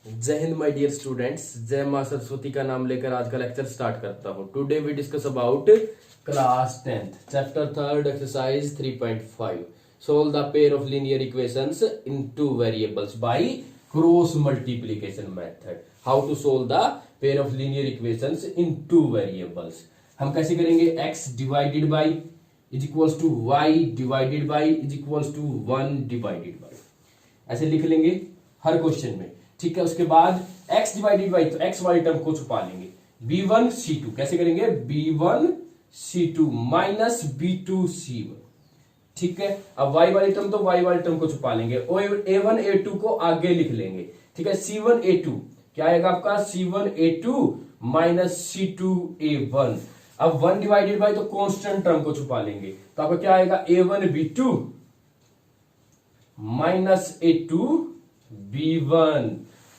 जय Hind my dear students, जय मां सरस्वती का नाम लेकर आज का लेक्चर स्टार्ट करता हूं। Today we discuss about class 10th chapter 3 exercise 3.5 solve the pair of linear equations in two variables by cross multiplication method. How to solve the pair of linear equations in two variables. हम कैसे करेंगे? x divided by is equals to y divided by is equals to 1 divided by, ऐसे लिख लेंगे हर question में। ठीक है, उसके बाद x डिवाइडेड बाई, तो x वाली टर्म को छुपा लेंगे। b1c2 कैसे करेंगे? b1c2 minus b2c1। ठीक है, अब y वाली टर्म, तो y वाली टर्म को छुपा लेंगे। a1 a2 को आगे लिख लेंगे। ठीक है, c1 a2 क्या आएगा आपका? c1 a2 minus c2 a1। अब 1 डिवाइडेड बाई, तो कांस्टेंट टर्म को छुपा लेंगे, तो आपका क्या आएगा? a1 b2 minus a2 b1।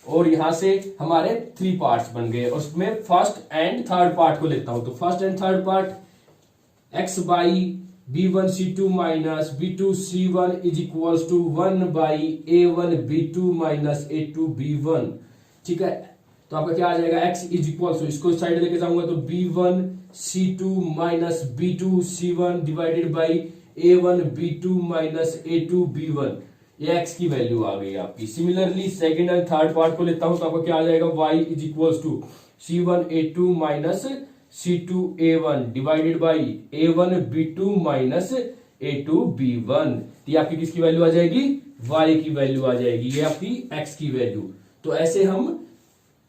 और यहां से हमारे 3 पार्ट्स बन गए, उसमें फर्स्ट एंड थर्ड पार्ट को लेता हूं। तो first and third part x by b1c2 minus b2c1 is equals to 1 by a1 b2 minus a2 b1। ठीक है, तो आपका क्या आ जाएगा? x इज इक्वल्स टू, इसको साइड लेके जाऊंगा तो b1c2 minus b2c1 divided by a1 b2 minus a2 b1। ये x की वैल्यू आ गई आपकी। Similarly second and third part को लेता हूं, तो आपको क्या आ जाएगा? y is equals to c1 a2 minus c2 a1 divided by a1 b2 minus a2 b1। ये आपकी किसकी वैल्यू आ जाएगी? y की वैल्यू आ जाएगी, ये आपकी x की वैल्यू। तो ऐसे हम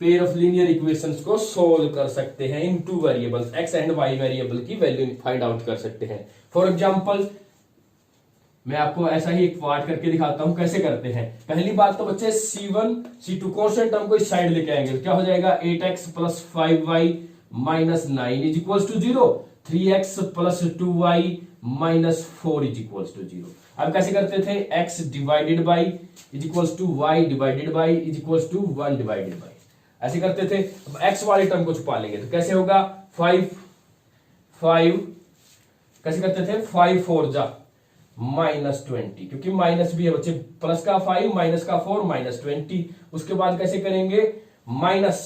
पेयर ऑफ लीनियर इक्वेशंस को सोल्व कर सकते हैं in two variables, x and y variable की वैल्यू फाइंड आउट कर सकते हैं। फॉर एग्जाम्पल मैं आपको ऐसा ही एक पार्ट करके दिखाता हूं कैसे करते हैं। पहली बात तो बच्चे c1 c2 कांस्टेंट टर्म को इस साइड लेके आएंगे, तो क्या हो जाएगा? 8x plus 5y minus 9 is equals to 0। 3x plus 2y minus 4 is equals to 0। अब कैसे करते थे? x divided by is equals to y divided by is equals to 1 divided by, ऐसे करते थे। अब x वाली टर्म को छुपा लेंगे, तो कैसे होगा? 5 कैसे करते थे? 5 4 जा माइनस 20, क्योंकि माइनस भी है बच्चे, प्लस का 5 माइनस का 4 माइनस 20। उसके बाद कैसे करेंगे? माइनस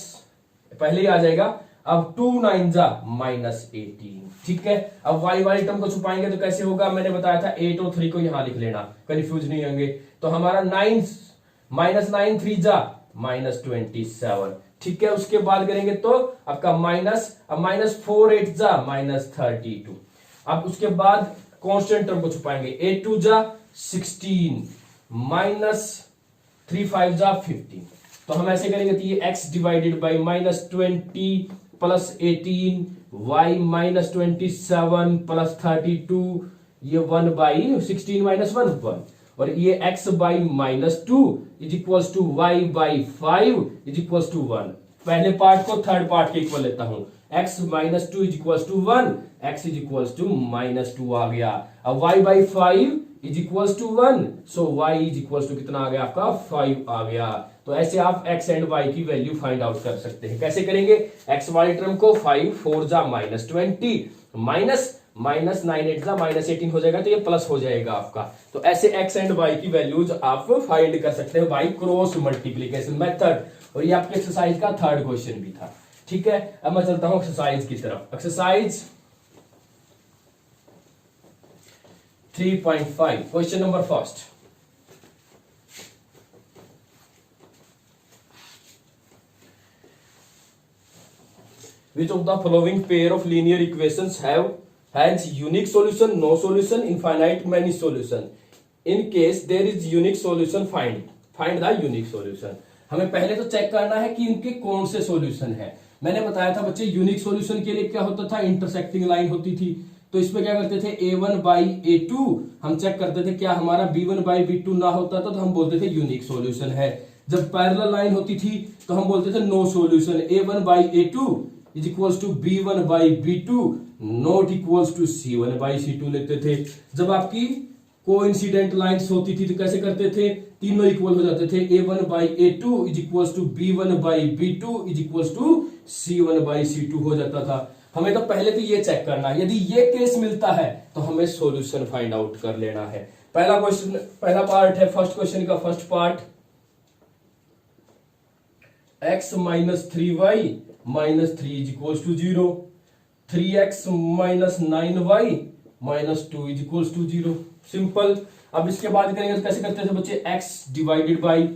पहले ही आ जाएगा। अब 2 9 जा माइनस 18। ठीक है, अब y वाली टर्म को छुपाएंगे तो कैसे होगा? मैंने बताया था 8 और 3 को यहां लिख लेना, कंफ्यूज नहीं होंगे। तो हमारा 9 माइनस 9 3 जा माइनस 27। ठीक है, उसके बाद करेंगे तो आपका माइनस, अब माइनस 4 8 जा माइनस 32। अब उसके बाद कांस्टेंट टर्म को छुपाएंगे। 8 2 जा 16 माइनस 3 5 जा 15। तो हम ऐसे करेंगे तो ये x divided by minus 20 plus 18 y minus 27 plus 32, ये 1 बाई 16 माइनस 1 और ये x by minus 2 is equals to y by 5 is equals to 1। पहले पार्ट को थर्ड पार्ट के इक्वल लेता हूं। x minus 2 is equals to 1, x is equals to minus 2 आ गया। अब y by 5 is equals to 1, so y is equals to कितना आ गया आपका? 5 आ गया। तो ऐसे आप x एंड y की वैल्यू फाइंड आउट कर सकते हैं। कैसे करेंगे? x वाली टर्म को 5 4 जा माइनस 20 माइनस माइनस 9 8 जा माइनस 18 हो जाएगा, तो ये प्लस हो जाएगा आपका। तो ऐसे x एंड y की वैल्यूज आप फाइंड कर सकते हैं बाई क्रॉस मल्टीप्लीकेशन मेथड। और ये आपके एक्सरसाइज का थर्ड क्वेश्चन भी था। ठीक है, अब मैं चलता हूं एक्सरसाइज की तरफ। Exercise 3.5 question number first. Which of the following pair of linear equations has unique solution, no solution, infinite many solution? In case there is unique solution, find the unique solution। हमें पहले तो check करना है कि इनके कौन से solution है। मैंने बताया था बच्चे यूनिक सॉल्यूशन के लिए क्या होता था? इंटरसेक्टिंग लाइन होती थी। तो इसमें क्या करते थे? a1 बाई a2 हम चेक करते थे, क्या हमारा b1 बाई b2 ना होता था तो हम बोलते थे यूनिक सॉल्यूशन है। जब पैरेलल लाइन होती थी तो हम बोलते थे no solution. a1 by a2 is equals to b1 by b2 not equals to c1 by c2 लेते थे। जब आपकी कोइंसिडेंट लाइंस होती थी तो कैसे करते थे? तीनों इक्वल हो जाते थे। a1 by a2 is equals to b1 by b2 is equals to c1 by c2 हो जाता था। हमें तो पहले तो ये चेक करना है, यदि ये केस मिलता है तो हमें सॉल्यूशन फाइंड आउट कर लेना है। पहला क्वेश्चन, पहला पार्ट है फर्स्ट क्वेश्चन का first part. x minus 3y minus 3 is equals to 0, 3x minus 9y minus 2 is equals to 0। Simple. अब इसके बाद करेंगे तो कैसे करते थे बच्चे, x डिवाइडेड बाई,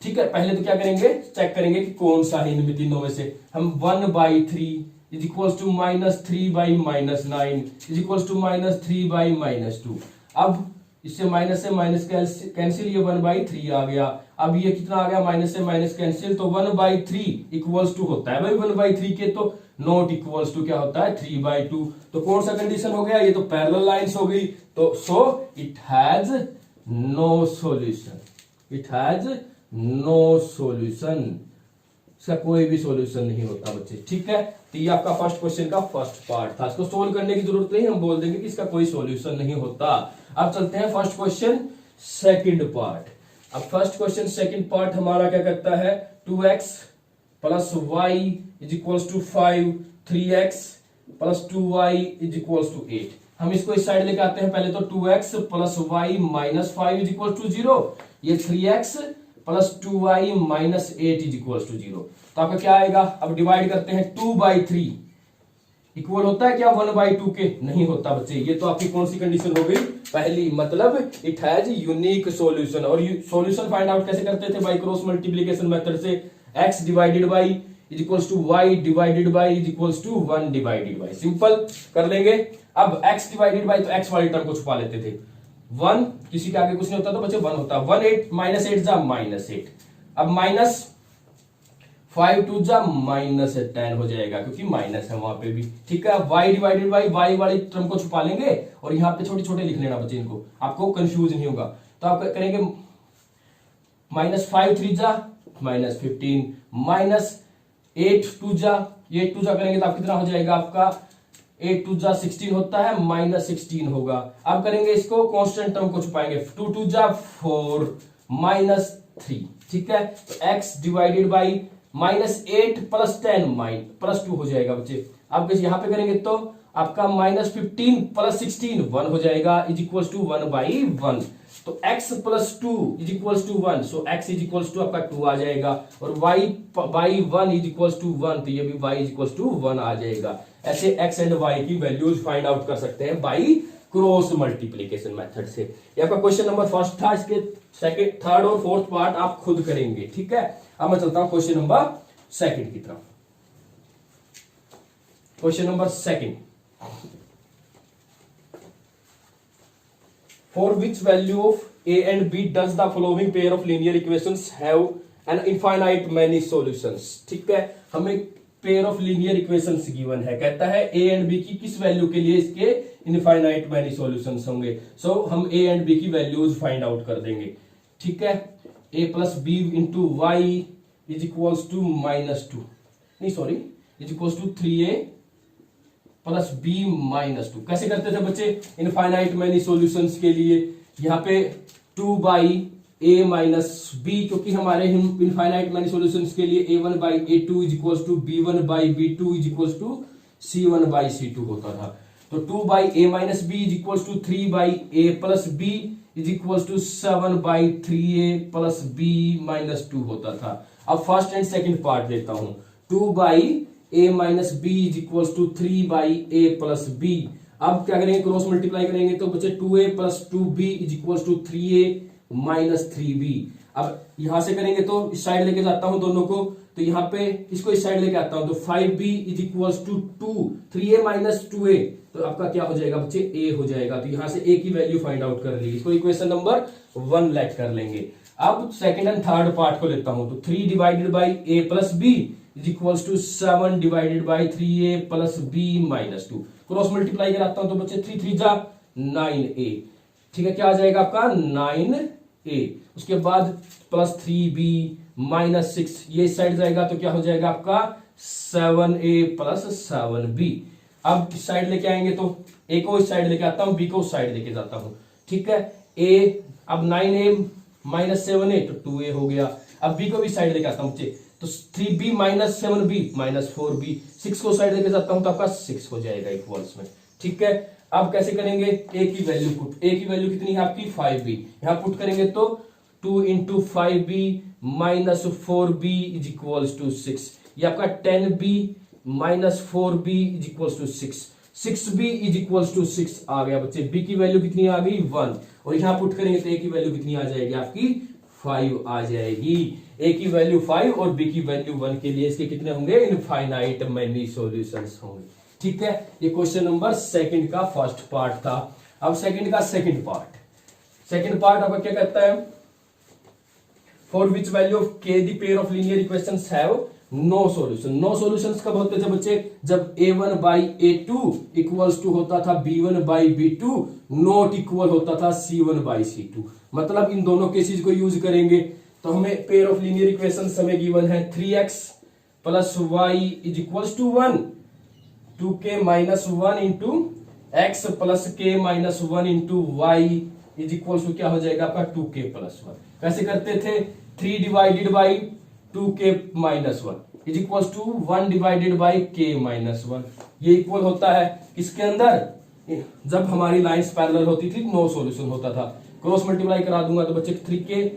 ठीक है, पहले तो क्या करेंगे, चेक करेंगे कि कौन सा है इनमें तीनों में से। हम 1/3 is equals to minus 3 minus 9 is equals to minus 3 minus 2। अब इससे माइनस से माइनस कैंसिल, ये 1/3 आ गया। अब ये कितना आ गया, माइनस से माइनस कैंसिल, तो 1/3 इक्वल्स टू होता है भाई 1/3 के, तो नॉट इक्वल्स टू क्या होता है 3/2। तो कौन सा कंडीशन हो गया, ये तो पैरेलल लाइंस हो गई, तो so it has no solution, it has no solution, इसका कोई भी सॉल्यूशन नहीं होता बच्चे, ठीक है। तो ये आपका फर्स्ट क्वेश्चन का फर्स्ट पार्ट था, इसको सोल्व करने की जरूरत नहीं, हम बोल देंगे कि इसका कोई सॉल्यूशन नहीं होता। अब चलते हैं फर्स्ट क्वेश्चन सेकंड पार्ट। अब फर्स्ट क्वेश्चन सेकंड पार्ट हमारा क्या करता है, 2x plus y is equals to 5, 3x plus 2y is equals to 8। हम इसको इस साइड लेके आते हैं, पहले तो 2x plus y minus 5 is equal to 0, ये 3x plus 2y minus 8 is equal to 0। तो आपका क्या आएगा, अब डिवाइड करते हैं, 2/3 इक्वल होता है क्या 1/2 के, नहीं होता बच्चे। ये तो आपकी कौन सी कंडीशन हो गई, पहली, मतलब इट हैज यूनिक सॉल्यूशन। और सॉल्यूशन फाइंड आउट कैसे करते थे, बाय क्रॉस मल्टीप्लीकेशन मेथड से, x divided by is equals to y divided by is equals to 1 divided by. Simple कर लेंगे। अब x डिवाइडेड बाई, तो x वाली टर्म को छुपा लेते थे, 1 किसी के आगे कुछ नहीं होता तो बच्चे 1 होता, 1 8 माइनस 8 जा माइनस 8, अब माइनस 5 2 जा माइनस 10 हो जाएगा, क्योंकि माइनस है वहां पे भी, ठीक है। y डिवाइडेड बाई y वाली टर्म को छुपा लेंगे और यहाँ पे छोटे छोटे लिख लेना बच्चे, इनको आपको कंफ्यूज नहीं होगा। तो आप करेंगे माइनस 5 3 जा माइनस 15, माइनस 8 2 जा, ये 8 2 जा करेंगे तो आप कितना हो जाएगा, आपका 8 2 जा 16 होता है, माइनस 16 होगा। अब करेंगे इसको कांस्टेंट टर्म को छुपाएंगे, 2 2 जा 4 माइनस 3, ठीक है। तो x divided by minus 8 plus 10 plus 2 हो जाएगा बच्चे। अब यहां पे करेंगे तो आपका माइनस 15 प्लस 16 1 हो जाएगा, इज इक्वल टू 1/1। तो x plus 2 is equal to 1, so x is equal to आपका 2 आ जाएगा, और y by 1 is equal to 1, तो ये भी y इज इक्वल टू 1 आ जाएगा। ऐसे x एंड y की वैल्यूज फाइंड आउट कर सकते हैं बाई क्रॉस मल्टीप्लीकेशन मेथड से। ये आपका क्वेश्चन नंबर फर्स्ट था, इसके सेकंड थर्ड और फोर्थ पार्ट आप खुद करेंगे, ठीक है। अब मैं चलता हूं क्वेश्चन नंबर सेकंड की तरफ। Question number second, for which value of a and b does the following pair of linear equations have an infinite many solutions। ठीक है, हमें pair of linear equations given है, कहता है a एंड b की किस वैल्यू के लिए इसके इनफाइनाइट मैनी सॉल्यूशंस होंगे। सो हम a एंड b की वैल्यूज फाइंड आउट कर देंगे, ठीक है। a plus b into y is equals to minus 2, नहीं sorry, is equals to 3a plus b minus 2। कैसे करते थे बच्चे, इनफाइनाइट मैनी सॉल्यूशंस के लिए यहाँ पे 2/a माइनस बी, क्योंकि हमारे इनफाइनाइट मैनी सॉल्यूशंस के लिए a1/a2 is equals to b1/b2 is equals to c1/c2 होता था। तो 2/a minus b is equals to 3/a plus b is equals to 7/3a plus b minus 2 होता था। अब फर्स्ट एंड सेकंड पार्ट देता हूं, 2/a minus b is equals to 3/a plus b। अब क्या करेंगे, क्रॉस मल्टीप्लाई करेंगे तो बच्चे 2a plus 2b is equals to 3a minus 3b। अब यहां से करेंगे तो इस साइड लेके जाता हूं दोनों को, तो यहाँ पे इसको इस साइड लेके आता हूं, तो 5b is equals to 2, 3a minus 2a, तो आपका क्या हो जाएगा बच्चे, a हो जाएगा। तो यहां से a की वैल्यू फाइंड आउट कर ली, इसको इक्वेशन नंबर 1 लेट कर लेंगे। अब सेकंड एंड थर्ड पार्ट को लेता हूं, तो 3 divided by a plus b is equals to 7 divided by 3a plus b minus 2। Cross multiply कराता हूं तो बच्चे 3 3 जा 9a, ठीक है। क्या आ जाएगा आपका 9a, उसके बाद प्लस 3b माइनस 6, ये साइड जाएगा तो क्या हो जाएगा आपका 7a प्लस 7b। अब इस साइड लेके आएंगे तो a को इस साइड लेके आता हूं, b को उस साइड लेके जाता हूं, ठीक है। a अब 9a माइनस 7a तो 2a हो गया। अब b को भी साइड लेके आता हूं बच्चे, तो 3b minus 7b minus 4b, 6 को साइड लेके जाता हूं तो आपका 6 हो जाएगा इक्वल्स में, ठीक है। अब कैसे करेंगे, a की वैल्यू पुट, a की वैल्यू कितनी है आपकी 5b, यहां पुट करेंगे तो 2 into 5b minus 4b is equals to 6। ये आपका 10b minus 4b is equals to 6। 6b is equals to 6 आ गया बच्चे। b की वैल्यू कितनी आ गई 1, और यहां पुट करेंगे तो a की वैल्यू कितनी आ जाएगी आपकी 5 आ जाएगी। a की वैल्यू 5 और b की वैल्यू 1 के लिए इसके कितने होंगे इनफाइनाइट मेनी सॉल्यूशंस होंगे। ठीक है, ये क्वेश्चन नंबर सेकंड का फर्स्ट पार्ट था। अब सेकंड का सेकंड पार्ट आपका क्या कहता है, for which value of k the pair of linear equations have no solution. No solutions कब होते थे बच्चे, जब a1 by a2 equals to होता था b1 by b2 not equal होता था c1 बाई c2। मतलब इन दोनों केसेस को यूज करेंगे तो हमें पेयर ऑफ लीनियर इक्वेशंस हमें गिवन है 3x plus y is equals to 1, 2k minus 1 into x plus k minus 1 into y is equals to क्या हो जाएगा आपका 2k प्लस 1। कैसे करते थे, 3 divided by 2k minus 1 is equals to 1 divided by k minus 1। ये equal होता है किसके अंदर, जब हमारी लाइंस पैरेलल होती थी नो सॉल्यूशन होता था। क्रॉस मल्टीप्लाई करा दूंगा तो बच्चे 3k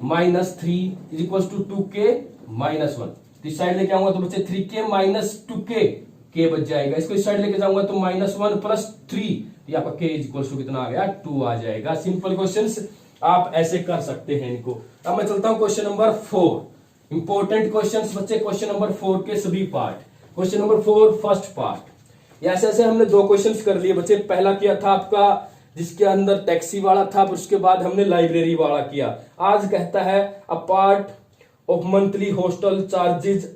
minus 3 is equals to 2k minus 1। इस साइड लेके आऊंगा तो बच्चे 3k माइनस 2k k बच जाएगा। इसको इस साइड लेके जाऊंगा तो माइनस 1 प्लस 3, तो आपका k इज इक्वल्स टू कितना आ गया 2 आ जाएगा। सिंपल क्वेश्चंस आप ऐसे कर सकते हैं इनको। अब मैं चलता हूं क्वेश्चन नंबर 4। इंपॉर्टेंट क्वेश्चंस बच्चे, क्वेश्चन नंबर 4 के सभी part. Question number 4 first part. ऐसे ऐसे हमने 2 क्वेश्चंस कर लिए बच्चे। पहला किया था आपका जिसके अंदर टैक्सी वाला था, फिर उसके बाद हमने लाइब्रेरी वाला किया। आज कहता है a part of monthly hostel charges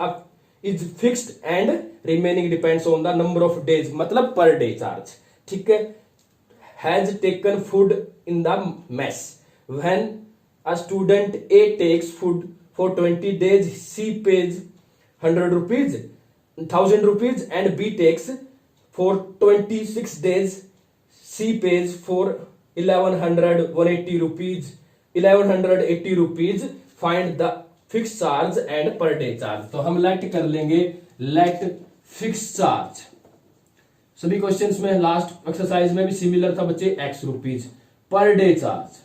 is fixed and remaining depends on the number of days, मतलब पर डे चार्ज। ठीक है, has taken food in the mess when a student A takes food for 20 days, C pays 100 rupees, 1000 rupees, and B takes for 26 days, C pays for 1180 rupees, 1180 rupees. Find the fixed charge and per day charge। तो हम let कर लेंगे let fix charge. सभी questions में last exercise में भी similar था बच्चे, x rupees. Per day charge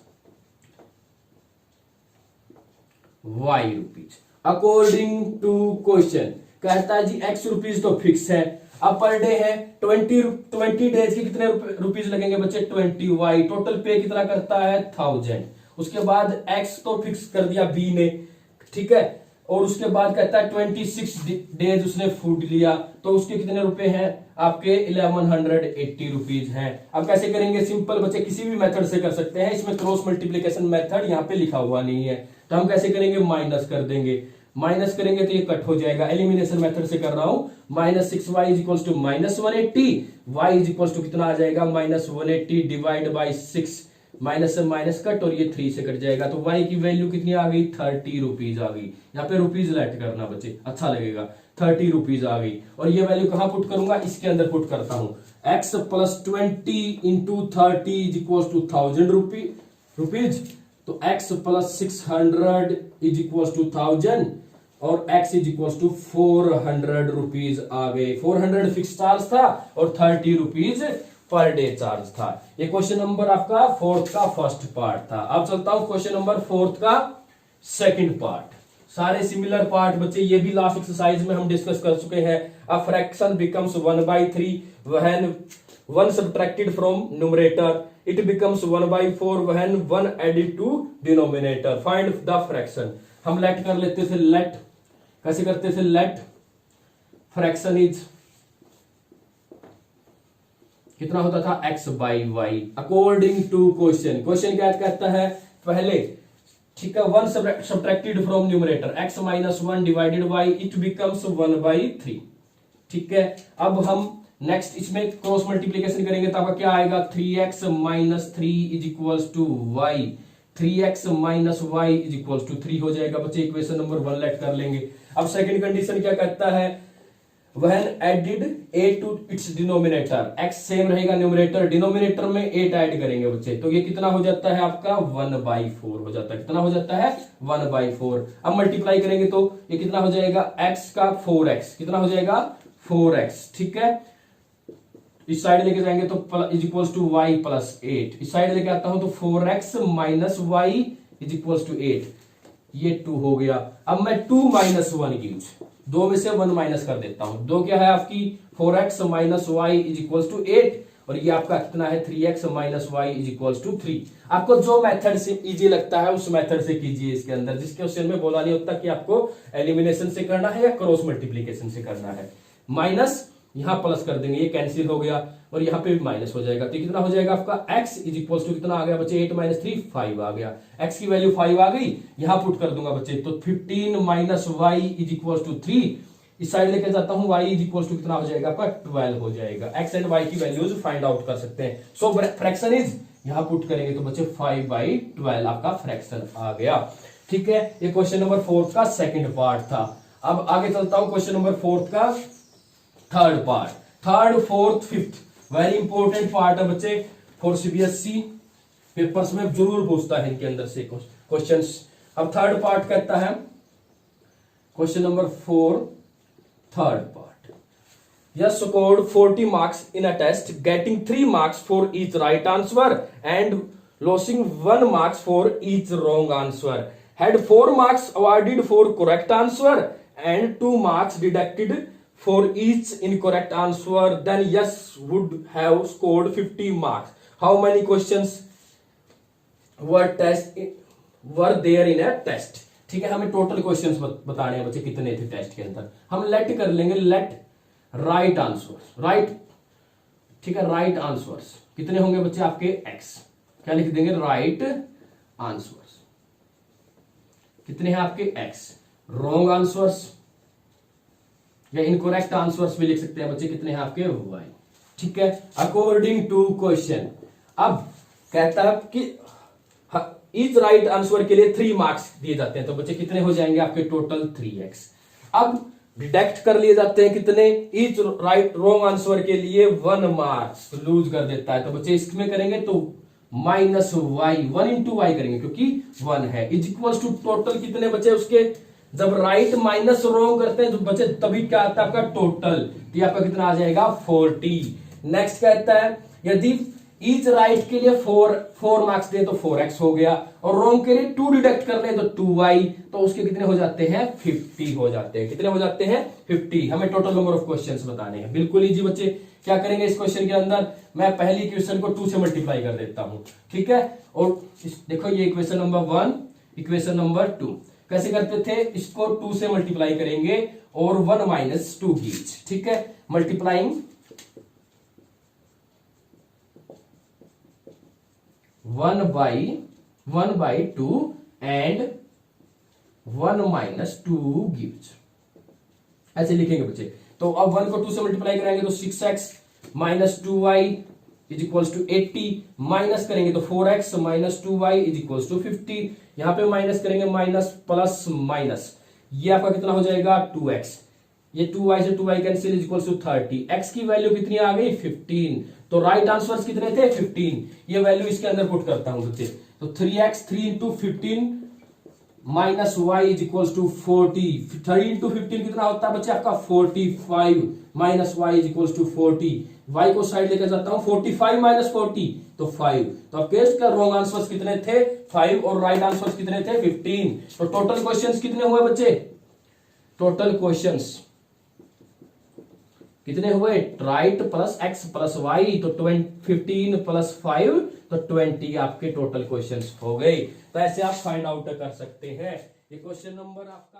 y rupees. According to question कहता है जी x रुपीज तो फिक्स है, अब पर डे है 20 डेज के कितने रुपीज लगेंगे बच्चे 20y। टोटल पे कितना करता है 1000। उसके बाद x तो फिक्स कर दिया b ने, ठीक है, और उसके बाद कहता है 26 डेज उसने फूड लिया तो उसके कितने रुपए हैं आपके 1180 रुपीज हैं। अब कैसे करेंगे, सिंपल बच्चे किसी भी मेथड से कर सकते हैं। इसमें क्रॉस मल्टीप्लिकेशन मेथड यहाँ पे लिखा हुआ नहीं है, तो हम कैसे करेंगे माइनस कर देंगे। माइनस करेंगे तो ये कट हो जाएगा, एलिमिनेशन मेथड से कर रहा हूं। Minus 6y is equals to minus 180, y is equals to कितना आ जाएगा माइनस 180 डिवाइड बाई 6, माइनस से माइनस कट और ये 3 से कट जाएगा तो y की वैल्यू कितनी आ गई 30 रुपीज आ गई। यहाँ पे रुपीज लेट करना बच्चे, अच्छा लगेगा। 30 रुपीज आ गई और ये वैल्यू कहां पुट करूंगा, इसके अंदर पुट करता हूं। x plus 20 into 30 is equals to 1000 rupees, तो x plus 600 is equals to 1000 और x is equals to 400 rupees आ गए। 400 फिक्स चार्ज था और 30 रुपीज पर डे चार्ज था। ये क्वेश्चन नंबर आपका 4th का फर्स्ट पार्ट था। अब चलता हूं क्वेश्चन नंबर 4th का सेकंड पार्ट। सारे सिमिलर पार्ट बच्चे, ये भी लास्ट एक्सरसाइज में हम डिस्कस कर चुके हैं। A fraction becomes 1/3 when 1 subtracted from numerator, it becomes 1/4 when 1 added to denominator. Find the fraction. हम लेट कर लेते थे, लेट कैसे करते थे, लेट फ्रैक्शन इज कितना होता था x by y according to question. Question क्या कहता है, पहले ठीक है 1 subtracted from numerator x minus 1 divided by it becomes 1/3। ठीक है, अब हम नेक्स्ट इसमें क्रॉस मल्टीप्लीकेशन करेंगे तो आपका क्या आएगा 3x minus 3 is equals to y. 3x minus y is equals to 3 हो जाएगा बच्चे। इक्वेशन नंबर 1 लेट कर लेंगे। अब सेकंड कंडीशन क्या कहता है, when added a to its denominator, x same रहेगा न्यूमरेटर, डिनोमिनेटर में 8 ऐड करेंगे बच्चे तो ये कितना हो जाता है आपका 1/4 हो जाता है। कितना हो जाता है 1/4। अब मल्टीप्लाई करेंगे तो ये कितना हो जाएगा x का 4x, कितना हो जाएगा 4x। ठीक है, इस साइड लेके जाएंगे तो is equals to y plus 8। इस साइड लेके आता हूं तो 4x minus y is equals to 8। ये 2 हो गया। अब मैं 2 माइनस 1 गिव्स, 2 में से 1 माइनस कर देता हूं। 2 क्या है आपकी 4x minus y is equal to 8, और ये आपका कितना है 3x minus y is equal to 3। आपको जो मेथड से इजी लगता है उस मेथड से कीजिए इसके अंदर। जिस क्वेश्चन में बोला नहीं होता कि आपको एलिमिनेशन से करना है या क्रॉस मल्टीप्लीकेशन से करना है। माइनस यहां प्लस कर देंगे, ये कैंसिल हो गया, और यहां पे भी माइनस हो जाएगा। तो कितना हो जाएगा आपका x इज इक्वल टू कितना आ गया बच्चे 8 माइनस 3 5 आ गया। x की वैल्यू 5 आ गई, यहां पुट कर दूंगा बच्चे, तो 15 minus y is equal to 3। इस साइड लेके जाता हूं, y इज इक्वल टू कितना हो जाएगा आपका 12 हो जाएगा। x एंड y की वैल्यूज फाइंड आउट कर सकते हैं। सो फ्रैक्शन इज यहां पुट करेंगे तो बच्चे 5/12 आपका फ्रैक्शन आ गया। ठीक है, ये क्वेश्चन नंबर 4 का सेकंड पार्ट था। अब आगे चलता हूं क्वेश्चन नंबर 4 का third part. Third, fourth, fifth very important part है बच्चे फॉर सीबीएसई, पेपर्स में जरूर पूछता है इनके अंदर से क्वेश्चंस। अब थर्ड पार्ट कहता है question number 4 third part, Yash scored 40 marks in a test getting 3 marks for each right answer and losing 1 marks for each wrong answer, had 4 marks awarded for correct answer and 2 marks deducted for each incorrect answer, then yes would have scored 50 marks. How many questions were there in a test? ठीक है, हमें total questions बताने हैं बच्चे कितने थे test के अंदर। हम लेट कर लेंगे, लेट राइट आंसर, राइट, ठीक है, राइट आंसर्स कितने होंगे बच्चे आपके x, क्या लिख देंगे राइट आंसर्स कितने हैं आपके x, रॉन्ग आंसर्स या इनकरेक्ट आंसर्स भी लिख सकते हैं बच्चे कितने हैं आपके y। ठीक है, अकॉर्डिंग टू क्वेश्चन। अब कहता है कि ईच राइट आंसर के लिए 3 मार्क्स दिए जाते हैं, तो बच्चे कितने हो जाएंगे आपके टोटल 3x। अब डिडक्ट कर लिए जाते हैं कितने, ईच राइट रॉन्ग आंसर के लिए 1 मार्क्स लूज कर देता है, तो बच्चे इसमें करेंगे तो माइनस वाई, 1 इंटू वाई करेंगे क्योंकि 1 है, इज इक्वल टू टोटल कितने बचे उसके, जब राइट माइनस रॉन्ग करते हैं तो बचे तभी क्या आता है आपका टोटल, तो आपका कितना आ जाएगा 40। नेक्स्ट कहता है यदि ईच राइट के लिए 4 मार्क्स दे तो 4x हो गया, और रॉन्ग के लिए 2 डिडक्ट कर ले तो 2y, तो उसके कितने हो जाते हैं 50 हो जाते हैं। कितने हो जाते हैं 50। हमें टोटल नंबर ऑफ क्वेश्चंस बताने हैं। बिल्कुल इजी बच्चे, क्या करेंगे इस क्वेश्चन के अंदर, मैं पहली क्वेश्चन को 2 से मल्टीप्लाई कर देता हूं। ठीक है, और देखो ये इक्वेशन नंबर 1, इक्वेशन नंबर 2 कैसे करते थे, इसको 2 से मल्टीप्लाई करेंगे और 1 माइनस 2 गिव्स। ठीक है, मल्टीप्लाइंग 1/2 एंड 1 माइनस 2 गिव्स, ऐसे लिखेंगे बच्चे। तो अब 1 को 2 से मल्टीप्लाई करेंगे तो 6x minus 2y is equals to 80, minus करेंगे तो 4x minus 2y is equals to 50, यहां पे माइनस करेंगे माइनस प्लस माइनस, ये आपका कितना हो जाएगा 2x, ये 2y से 2y cancel is equals to 30, x की वैल्यू कितनी आ गई 15, तो राइट आंसर्स कितने थे 15, ये वैल्यू इसके अंदर पुट करता हूं बच्चे, तो 3x 3 into 15 minus y is equals to 40, 3 into 15 कितना होता है बच्चे आपका 45 minus y is equals to 40, y को साइड लेकर जाता हूं 45 माइनस 40 तो 5, तो अब केस का रॉन्ग आंसर्स कितने थे 5 और राइट आंसर्स कितने थे 15, तो टोटल क्वेश्चंस कितने हुए बच्चे, टोटल क्वेश्चंस कितने हुए, right plus x plus y, तो 15 प्लस 5 तो 20 आपके टोटल क्वेश्चंस हो गए। तो ऐसे आप फाइंड आउट कर सकते हैं। ये क्वेश्चन नंबर आपका